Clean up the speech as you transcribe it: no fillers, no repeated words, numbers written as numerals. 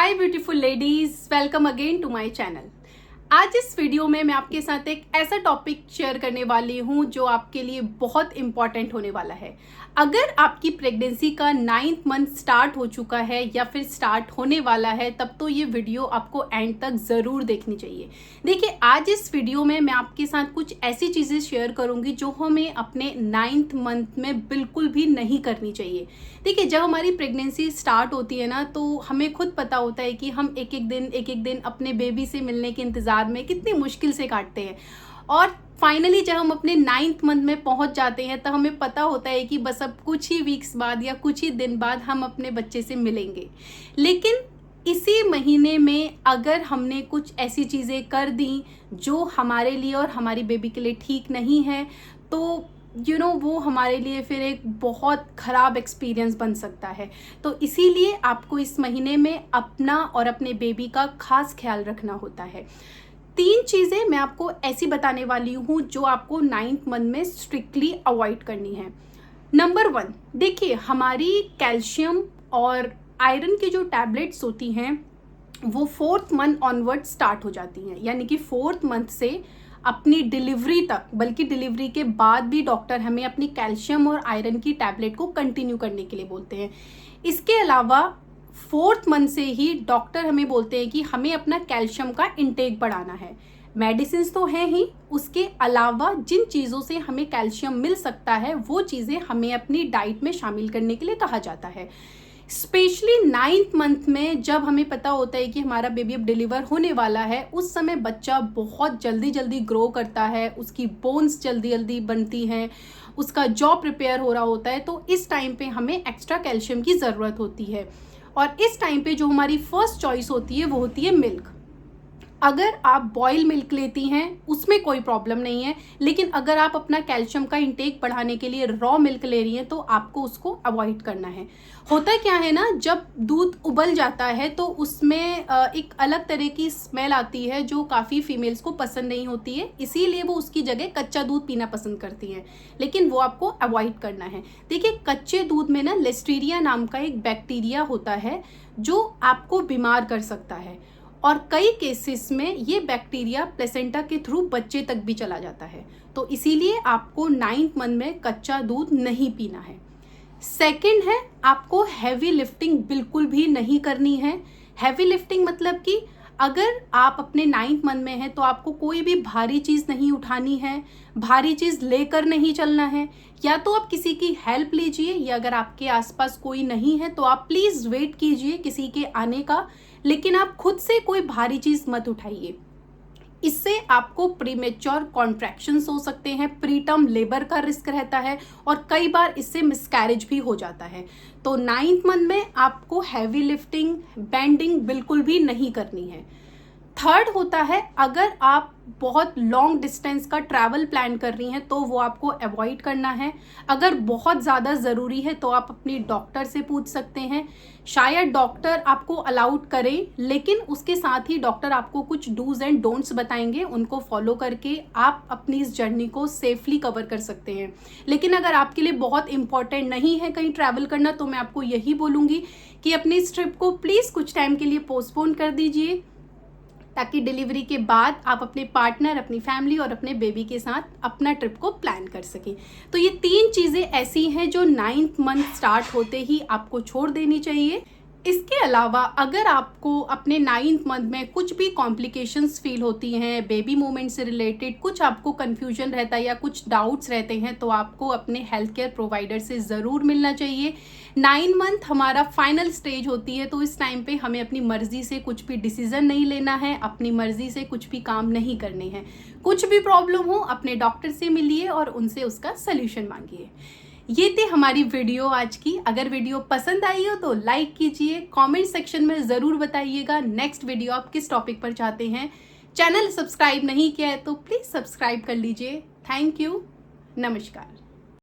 Hi beautiful ladies, welcome again to my channel. आज इस video में मैं आपके साथ एक ऐसा टॉपिक शेयर करने वाली हूं जो आपके लिए बहुत इंपॉर्टेंट होने वाला है। अगर आपकी प्रेगनेंसी का 9th मंथ स्टार्ट हो चुका है या फिर स्टार्ट होने वाला है, तब तो ये वीडियो आपको एंड तक ज़रूर देखनी चाहिए। देखिए, आज इस वीडियो में मैं आपके साथ कुछ ऐसी चीज़ें शेयर करूंगी जो हमें अपने 9th मंथ में बिल्कुल भी नहीं करनी चाहिए। देखिए, जब हमारी प्रेगनेंसी स्टार्ट होती है ना, तो हमें खुद पता होता है कि हम एक एक दिन अपने बेबी से मिलने के इंतज़ार में कितनी मुश्किल से काटते हैं, और फाइनली जब हम अपने 9th मंथ में पहुंच जाते हैं तो हमें पता होता है कि बस अब कुछ ही वीक्स बाद या कुछ ही दिन बाद हम अपने बच्चे से मिलेंगे। लेकिन इसी महीने में अगर हमने कुछ ऐसी चीज़ें कर दी जो हमारे लिए और हमारी बेबी के लिए ठीक नहीं है, तो वो हमारे लिए फिर एक बहुत ख़राब एक्सपीरियंस बन सकता है। तो इसीलिए आपको इस महीने में अपना और अपने बेबी का खास ख्याल रखना होता है। 3 चीज़ें मैं आपको ऐसी बताने वाली हूँ जो आपको 9th मंथ में स्ट्रिक्टली अवॉइड करनी है। नंबर 1, देखिए, हमारी कैल्शियम और आयरन की जो टैबलेट्स होती हैं वो 4th मंथ ऑनवर्ड स्टार्ट हो जाती हैं, यानी कि 4th मंथ से अपनी डिलीवरी तक, बल्कि डिलीवरी के बाद भी डॉक्टर हमें अपनी कैल्शियम और आयरन की टैबलेट को कंटिन्यू करने के लिए बोलते हैं। इसके अलावा 4th मंथ से ही डॉक्टर हमें बोलते हैं कि हमें अपना कैल्शियम का इंटेक बढ़ाना है। मेडिसिन तो हैं ही, उसके अलावा जिन चीज़ों से हमें कैल्शियम मिल सकता है वो चीज़ें हमें अपनी डाइट में शामिल करने के लिए कहा जाता है। स्पेशली 9th मंथ में जब हमें पता होता है कि हमारा बेबी अब डिलीवर होने वाला है, उस समय बच्चा बहुत जल्दी ग्रो करता है, उसकी बोन्स जल्दी बनती हैं, उसका जॉ प्रिपेयर हो रहा होता है। तो इस टाइम पे हमें एक्स्ट्रा कैल्शियम की ज़रूरत होती है, और इस टाइम पे जो हमारी फर्स्ट चॉइस होती है वो होती है मिल्क। अगर आप बॉयल मिल्क लेती हैं उसमें कोई प्रॉब्लम नहीं है, लेकिन अगर आप अपना कैल्शियम का इंटेक बढ़ाने के लिए रॉ मिल्क ले रही हैं तो आपको उसको अवॉइड करना है। होता क्या है ना, जब दूध उबल जाता है तो उसमें एक अलग तरह की स्मेल आती है जो काफ़ी फीमेल्स को पसंद नहीं होती है, इसीलिए वो उसकी जगह कच्चा दूध पीना पसंद करती हैं, लेकिन वो आपको अवॉइड करना है। देखिए, कच्चे दूध में ना लिस्टीरिया नाम का एक बैक्टीरिया होता है जो आपको बीमार कर सकता है, और कई केसेस में ये बैक्टीरिया प्लेसेंटा के थ्रू बच्चे तक भी चला जाता है। तो इसीलिए आपको 9th मंथ में कच्चा दूध नहीं पीना है। सेकंड है, आपको हैवी लिफ्टिंग बिल्कुल भी नहीं करनी है। हैवी लिफ्टिंग मतलब कि अगर आप अपने 9th मंथ में हैं तो आपको कोई भी भारी चीज़ नहीं उठानी है, भारी चीज़ लेकर नहीं चलना है। या तो आप किसी की हेल्प लीजिए, या अगर आपके आसपास कोई नहीं है तो आप प्लीज़ वेट कीजिए किसी के आने का, लेकिन आप खुद से कोई भारी चीज़ मत उठाइए। इससे आपको प्रीमेच्योर कॉन्ट्रैक्शंस हो सकते हैं, प्रीटर्म लेबर का रिस्क रहता है, और कई बार इससे मिसकैरेज भी हो जाता है। तो 9th मंथ में आपको हैवी लिफ्टिंग, बेंडिंग बिल्कुल भी नहीं करनी है। थर्ड होता है, अगर आप बहुत लॉन्ग डिस्टेंस का ट्रैवल प्लान कर रही हैं तो वो आपको अवॉइड करना है। अगर बहुत ज़्यादा ज़रूरी है तो आप अपनी डॉक्टर से पूछ सकते हैं, शायद डॉक्टर आपको अलाउड करें, लेकिन उसके साथ ही डॉक्टर आपको कुछ डूज एंड डोंट्स बताएंगे, उनको फॉलो करके आप अपनी इस जर्नी को सेफली कवर कर सकते हैं। लेकिन अगर आपके लिए बहुत इंपॉर्टेंट नहीं है कहीं ट्रैवल करना, तो मैं आपको यही बोलूँगी कि अपनी इस ट्रिप को प्लीज़ कुछ टाइम के लिए पोस्टपोन कर दीजिए, ताकि डिलीवरी के बाद आप अपने पार्टनर, अपनी फैमिली और अपने बेबी के साथ अपना ट्रिप को प्लान कर सकें। तो ये 3 चीज़ें ऐसी हैं जो 9th मंथ स्टार्ट होते ही आपको छोड़ देनी चाहिए। इसके अलावा अगर आपको अपने 9th मंथ में कुछ भी कॉम्प्लिकेशंस फील होती हैं, बेबी मूवमेंट से रिलेटेड कुछ आपको कन्फ्यूजन रहता है या कुछ डाउट्स रहते हैं, तो आपको अपने हेल्थ केयर प्रोवाइडर से ज़रूर मिलना चाहिए। 9 मंथ हमारा फाइनल स्टेज होती है, तो इस टाइम पे हमें अपनी मर्ज़ी से कुछ भी डिसीज़न नहीं लेना है, अपनी मर्ज़ी से कुछ भी काम नहीं करने हैं। कुछ भी प्रॉब्लम हो अपने डॉक्टर से मिलिए और उनसे उसका सल्यूशन मांगिए। ये थी हमारी वीडियो आज की। अगर वीडियो पसंद आई हो तो लाइक कीजिए, कमेंट सेक्शन में ज़रूर बताइएगा नेक्स्ट वीडियो आप किस टॉपिक पर चाहते हैं। चैनल सब्सक्राइब नहीं किया है तो प्लीज़ सब्सक्राइब कर लीजिए। थैंक यू, नमस्कार।